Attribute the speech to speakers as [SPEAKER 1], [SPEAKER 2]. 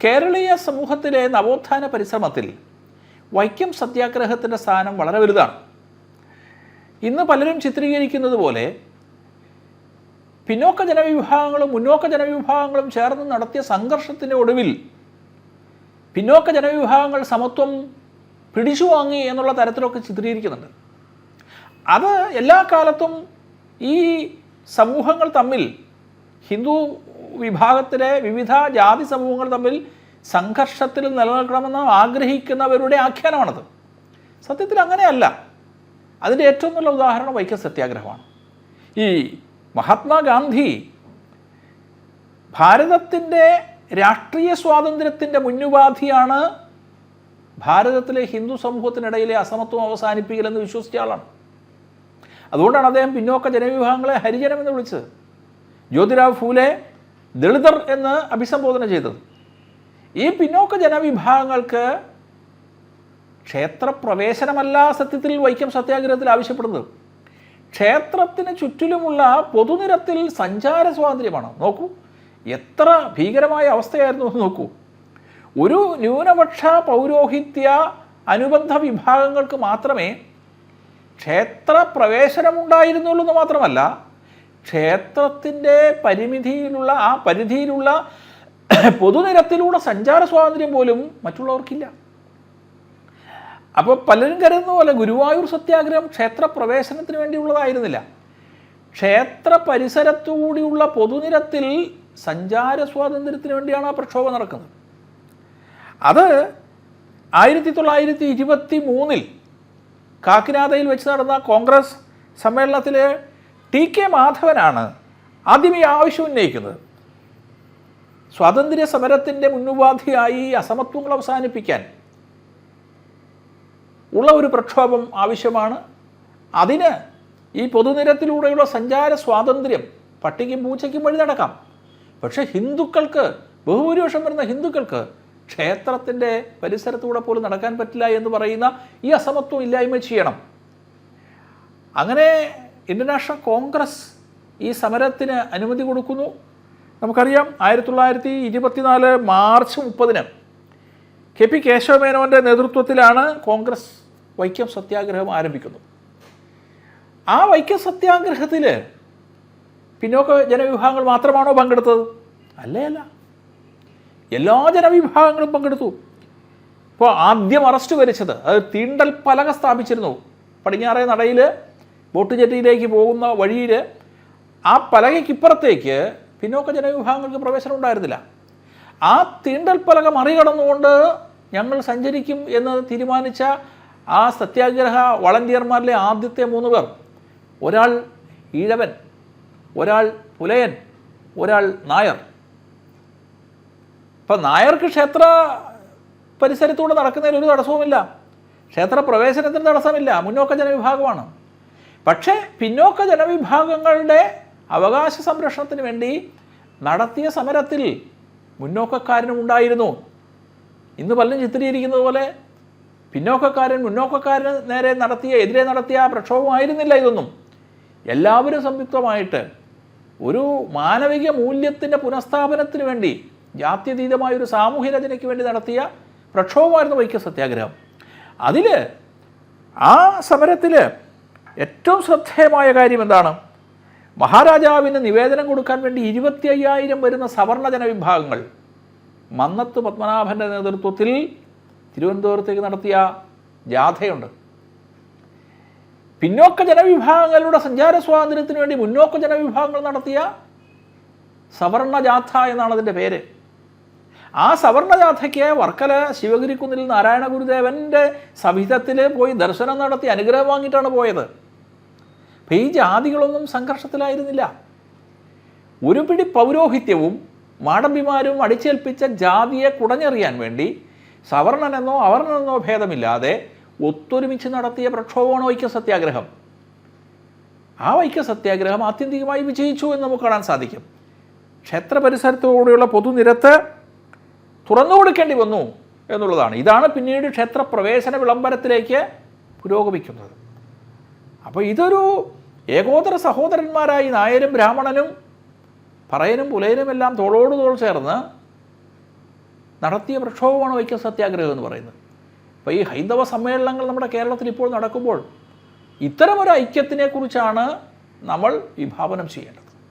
[SPEAKER 1] കേരളീയ സമൂഹത്തിലെ നവോത്ഥാന പരിശ്രമത്തിൽ വൈക്കം സത്യാഗ്രഹത്തിൻ്റെ സ്ഥാനം വളരെ വലുതാണ്. ഇന്ന് പലരും ചിത്രീകരിക്കുന്നത് പോലെ പിന്നോക്ക ജനവിഭാഗങ്ങളും മുന്നോക്ക ജനവിഭാഗങ്ങളും ചേർന്ന് നടത്തിയ സംഘർഷത്തിൻ്റെ ഒടുവിൽ പിന്നോക്ക ജനവിഭാഗങ്ങൾ സമത്വം പിടിച്ചു വാങ്ങി എന്നുള്ള തരത്തിലൊക്കെ ചിത്രീകരിക്കുന്നുണ്ട്. അത് എല്ലാ കാലത്തും ഈ സമൂഹങ്ങൾ തമ്മിൽ, ഹിന്ദു വിഭാഗത്തിലെ വിവിധ ജാതി സമൂഹങ്ങൾ തമ്മിൽ സംഘർഷത്തിൽ നിലനിൽക്കണമെന്ന് ആഗ്രഹിക്കുന്നവരുടെ ആഖ്യാനമാണത്. സത്യത്തിൽ അങ്ങനെയല്ല. അതിൻ്റെ ഏറ്റവും നല്ല ഉദാഹരണം വൈക്കം സത്യാഗ്രഹമാണ്. ഈ മഹാത്മാഗാന്ധി ഭാരതത്തിൻ്റെ രാഷ്ട്രീയ സ്വാതന്ത്ര്യത്തിൻ്റെ മുന്നുപാധിയാണ് ഭാരതത്തിലെ ഹിന്ദു സമൂഹത്തിനിടയിലെ അസമത്വം അവസാനിപ്പിക്കലെന്ന് വിശ്വസിച്ച ആളാണ്. അതുകൊണ്ടാണ് അദ്ദേഹം പിന്നോക്ക ജനവിഭാഗങ്ങളെ ഹരിജനം എന്ന് വിളിച്ചത്. ജ്യോതിറാവ് ഫൂലെ ദളിതർ എന്ന് അഭിസംബോധന ചെയ്തത്. ഈ പിന്നോക്ക ജനവിഭാഗങ്ങൾക്ക് ക്ഷേത്രപ്രവേശനമല്ല സത്യത്തിൽ വൈക്കം സത്യാഗ്രഹത്തിൽ ആവശ്യപ്പെടുന്നത്. ക്ഷേത്രത്തിന് ചുറ്റിലുമുള്ള പൊതുനിരത്തിൽ സഞ്ചാര സ്വാതന്ത്ര്യമാണ്. നോക്കൂ, എത്ര ഭീകരമായ അവസ്ഥയായിരുന്നു നോക്കൂ. ഒരു ന്യൂനപക്ഷ പൗരോഹിത്യ അനുബന്ധ വിഭാഗങ്ങൾക്ക് മാത്രമേ ക്ഷേത്രപ്രവേശനമുണ്ടായിരുന്നുള്ളൂ എന്ന് മാത്രമല്ല, ക്ഷേത്രത്തിൻ്റെ പരിധിയിലുള്ള പൊതുനിരത്തിലൂടെ സഞ്ചാര സ്വാതന്ത്ര്യം പോലും മറ്റുള്ളവർക്കില്ല. അപ്പോൾ പലരും കരുതുന്ന പോലെ ഗുരുവായൂർ സത്യാഗ്രഹം ക്ഷേത്രപ്രവേശനത്തിന് വേണ്ടിയുള്ളതായിരുന്നില്ല. ക്ഷേത്ര പരിസരത്തുകൂടിയുള്ള പൊതുനിരത്തിൽ സഞ്ചാര സ്വാതന്ത്ര്യത്തിന് വേണ്ടിയാണ് ആ പ്രക്ഷോഭം നടക്കുന്നത്. അത് 1923 കാക്കിനാഥയിൽ വെച്ച് നടന്ന കോൺഗ്രസ് സമ്മേളനത്തിൽ TK മാധവനാണ് ആദ്യം ഈ ആവശ്യം ഉന്നയിക്കുന്നത്. സ്വാതന്ത്ര്യ സമരത്തിൻ്റെ മുന്നുപാധിയായി അസമത്വങ്ങൾ അവസാനിപ്പിക്കാൻ ഉള്ള ഒരു പ്രക്ഷോഭം ആവശ്യമാണ്. അതിന് ഈ പൊതുനിരത്തിലൂടെയുള്ള സഞ്ചാര സ്വാതന്ത്ര്യം പട്ടിക്കും പൂച്ചയ്ക്കും വഴി നടക്കാം. പക്ഷേ ഹിന്ദുക്കൾക്ക്, ബഹുഭൂരിപക്ഷം വരുന്ന ഹിന്ദുക്കൾക്ക് ക്ഷേത്രത്തിൻ്റെ പരിസരത്തൂടെ പോലും നടക്കാൻ പറ്റില്ല എന്ന് പറയുന്ന ഈ അസമത്വം ഇല്ലായ്മ ചെയ്യണം. അങ്ങനെ ഇൻ്റർനാഷണൽ കോൺഗ്രസ് ഈ സമരത്തിന് അനുമതി കൊടുക്കുന്നു. നമുക്കറിയാം 1924 മാർച്ച് 30 KP കേശവമേനോൻ്റെ നേതൃത്വത്തിലാണ് കോൺഗ്രസ് വൈക്കം സത്യാഗ്രഹം ആരംഭിക്കുന്നത്. ആ വൈക്കം സത്യാഗ്രഹത്തിൽ പിന്നോക്ക ജനവിഭാഗങ്ങൾ മാത്രമാണോ പങ്കെടുത്തത്? അല്ല, എല്ലാ ജനവിഭാഗങ്ങളും പങ്കെടുത്തു. ഇപ്പോൾ ആദ്യം അറസ്റ്റ് വരിച്ചത്, അത് തീണ്ടൽ പലക സ്ഥാപിച്ചിരുന്നു പടിഞ്ഞാറേ നടയിൽ ബോട്ട് ജെട്ടിയിലേക്ക് പോകുന്ന വഴിയിൽ. ആ പലകയ്ക്കിപ്പുറത്തേക്ക് പിന്നോക്ക ജനവിഭാഗങ്ങൾക്ക് പ്രവേശനം ഉണ്ടായിരുന്നില്ല. ആ തീണ്ടൽ പലക മറികടന്നുകൊണ്ട് ഞങ്ങൾ സഞ്ചരിക്കും എന്ന് തീരുമാനിച്ച ആ സത്യാഗ്രഹ വളണ്ടിയർമാരിലെ ആദ്യത്തെ 3 പേർ, ഒരാൾ ഈഴവൻ, ഒരാൾ പുലയൻ, ഒരാൾ നായർ. ഇപ്പം നായർക്ക് ക്ഷേത്ര പരിസരത്തൂടെ നടക്കുന്നതിൽ ഒരു തടസ്സവുമില്ല, ക്ഷേത്ര പ്രവേശനത്തിന് തടസ്സമില്ല, മുന്നോക്ക ജനവിഭാഗമാണ്. പക്ഷേ പിന്നോക്ക ജനവിഭാഗങ്ങളുടെ അവകാശ സംരക്ഷണത്തിന് വേണ്ടി നടത്തിയ സമരത്തിൽ മുന്നോക്കക്കാരനും ഉണ്ടായിരുന്നു. ഇന്ന് പലരും ചിത്രീകരിക്കുന്നത് പോലെ മുന്നോക്കക്കാരന് എതിരെ നടത്തിയ പ്രക്ഷോഭമായിരുന്നില്ല ഇതൊന്നും. എല്ലാവരും സംയുക്തമായിട്ട് ഒരു മാനവിക മൂല്യത്തിൻ്റെ പുനഃസ്ഥാപനത്തിന് വേണ്ടി, ജാത്യതീതമായൊരു സാമൂഹ്യ രചനയ്ക്ക് വേണ്ടി നടത്തിയ പ്രക്ഷോഭമായിരുന്നു വൈക്കം സത്യാഗ്രഹം. അതിൽ ആ സമരത്തിൽ ഏറ്റവും ശ്രദ്ധേയമായ കാര്യം എന്താണ്? മഹാരാജാവിന് നിവേദനം കൊടുക്കാൻ വേണ്ടി 25,000 വരുന്ന സവർണ ജനവിഭാഗങ്ങൾ മന്നത്ത് പത്മനാഭൻ്റെ നേതൃത്വത്തിൽ തിരുവനന്തപുരത്തേക്ക് നടത്തിയ ജാഥയുണ്ട്. പിന്നോക്ക ജനവിഭാഗങ്ങളുടെ സഞ്ചാര സ്വാതന്ത്ര്യത്തിന് വേണ്ടി മുന്നോക്ക ജനവിഭാഗങ്ങൾ നടത്തിയ സവർണ ജാഥ എന്നാണ് അതിൻ്റെ പേര്. ആ സവർണ ജാഥയ്ക്ക് വർക്കല ശിവഗിരിക്കുന്നിൽ നാരായണ ഗുരുദേവൻ്റെ സവിധത്തിൽ പോയി ദർശനം നടത്തി അനുഗ്രഹം വാങ്ങിയിട്ടാണ് പോയത്. അപ്പം ഈ ജാതികളൊന്നും സംഘർഷത്തിലായിരുന്നില്ല. ഒരു പിടി പൗരോഹിത്യവും മാടമ്പിമാരും അടിച്ചേൽപ്പിച്ച ജാതിയെ കുടഞ്ഞെറിയാൻ വേണ്ടി സവർണനെന്നോ അവർണനെന്നോ ഭേദമില്ലാതെ ഒത്തൊരുമിച്ച് നടത്തിയ പ്രക്ഷോഭമാണ് വൈക്കം സത്യാഗ്രഹം. ആ വൈക്കം സത്യാഗ്രഹം ആത്യന്തികമായി വിജയിച്ചു എന്ന് നമുക്ക് കാണാൻ സാധിക്കും. ക്ഷേത്ര പരിസരത്തോടെയുള്ള പൊതുനിരത്ത് തുറന്നു കൊടുക്കേണ്ടി വന്നു എന്നുള്ളതാണ്. ഇതാണ് പിന്നീട് ക്ഷേത്രപ്രവേശന വിളംബരത്തിലേക്ക് പുരോഗമിക്കുന്നത്. അപ്പോൾ ഇതൊരു ഏകോദര സഹോദരന്മാരായി നായരും ബ്രാഹ്മണനും പറയനും പുലയനും എല്ലാം തോളോട് തോൾ ചേർന്ന് നടത്തിയ പ്രക്ഷോഭമാണ് വൈക്കം സത്യാഗ്രഹം എന്ന് പറയുന്നത്. അപ്പോൾ ഈ ഹൈന്ദവ സമ്മേളനങ്ങൾ നമ്മുടെ കേരളത്തിൽ ഇപ്പോൾ നടക്കുമ്പോൾ ഇത്തരമൊരു ഐക്യത്തിനെക്കുറിച്ചാണ് നമ്മൾ വിഭാവനം ചെയ്യേണ്ടത്.